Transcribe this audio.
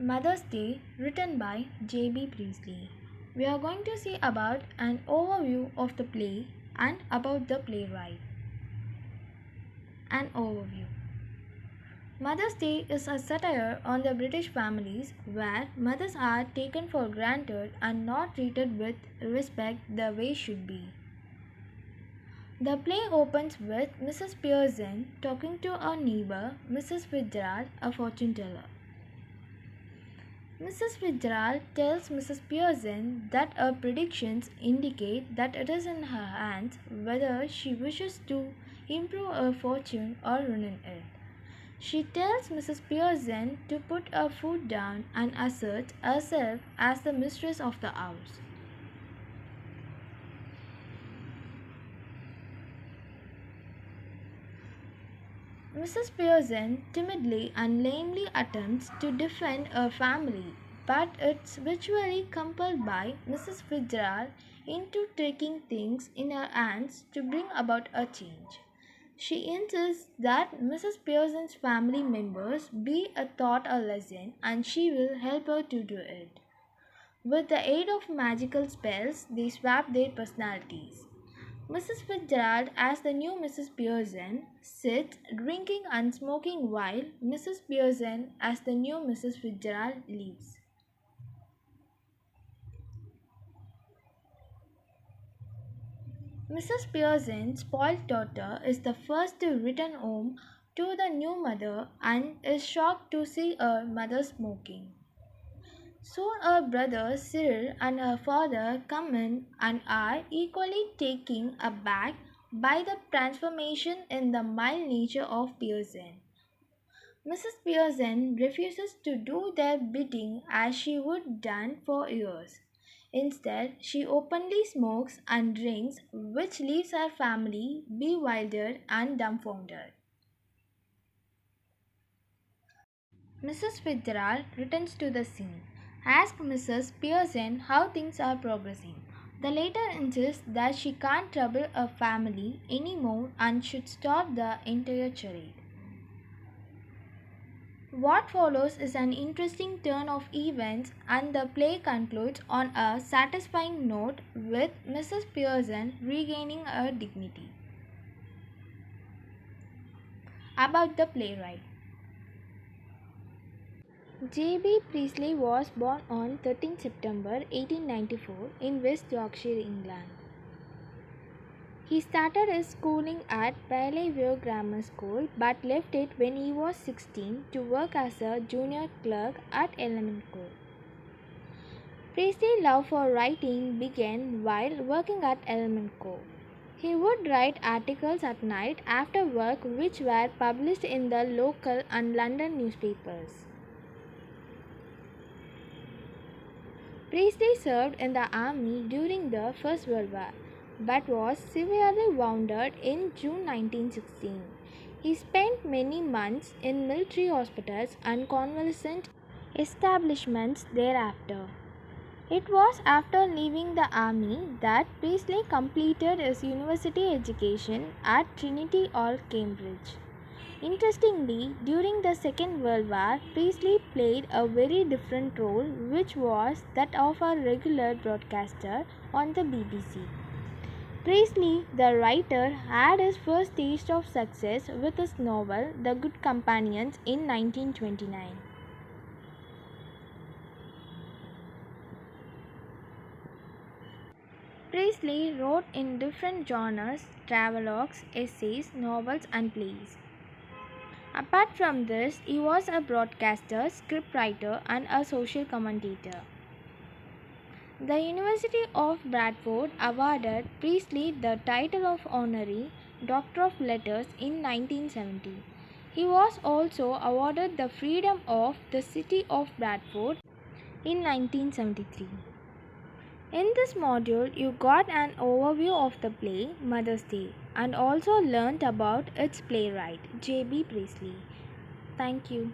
Mother's Day, written by J.B. Priestley. We are going to see about an overview of the play and about the playwright. An overview. Mother's Day is a satire on the British families where mothers are taken for granted and not treated with respect the way should be. The play opens with Mrs. Pearson talking to her neighbor, Mrs. Fitzgerald, a fortune teller. Mrs. Fitzgerald tells Mrs. Pearson that her predictions indicate that it is in her hands whether she wishes to improve her fortune or ruin it. She tells Mrs. Pearson to put her foot down and asserts herself as the mistress of the house. Mrs. Pearson timidly and lamely attempts to defend her family, but is virtually compelled by Mrs. Fitzgerald into taking things in her hands to bring about a change. She insists that Mrs. Pearson's family members be taught a lesson and she will help her to do it. With the aid of magical spells, they swap their personalities. Mrs. Fitzgerald, as the new Mrs. Pearson, sits drinking and smoking while Mrs. Pearson, as the new Mrs. Fitzgerald, leaves. Mrs. Pearson's spoiled daughter is the first to return home to the new mother and is shocked to see her mother smoking. Soon her brother Cyril and her father come in and are equally taken aback by the transformation in the mild nature of Pearson. Mrs. Pearson refuses to do their bidding as she would done for years. Instead, she openly smokes and drinks, which leaves her family bewildered and dumbfounded. Mrs. Fitzgerald returns to the scene. Asks Mrs. Pearson how things are progressing. The latter insists that she can't trouble her family anymore and should stop the entire charade. What follows is an interesting turn of events, and the play concludes on a satisfying note with Mrs. Pearson regaining her dignity. About the playwright. J.B. Priestley was born on 13 September 1894 in West Yorkshire, England. He started his schooling at View Grammar School but left it when he was 16 to work as a junior clerk at Elementary. Priestley's love for writing began while working at Elementary. He would write articles at night after work which were published in the local and London newspapers. Priestley served in the army during the First World War, but was severely wounded in June 1916. He spent many months in military hospitals and convalescent establishments thereafter. It was after leaving the army that Priestley completed his university education at Trinity Hall, Cambridge. Interestingly, during the Second World War, Priestley played a very different role, which was that of a regular broadcaster on the BBC. Priestley, the writer, had his first taste of success with his novel The Good Companions in 1929. Priestley wrote in different genres: travelogues, essays, novels, and plays. Apart from this, he was a broadcaster, scriptwriter, and a social commentator. The University of Bradford awarded Priestley the title of Honorary Doctor of Letters in 1970. He was also awarded the Freedom of the City of Bradford in 1973. In this module, you got an overview of the play Mother's Day and also learnt about its playwright, J.B. Priestley. Thank you.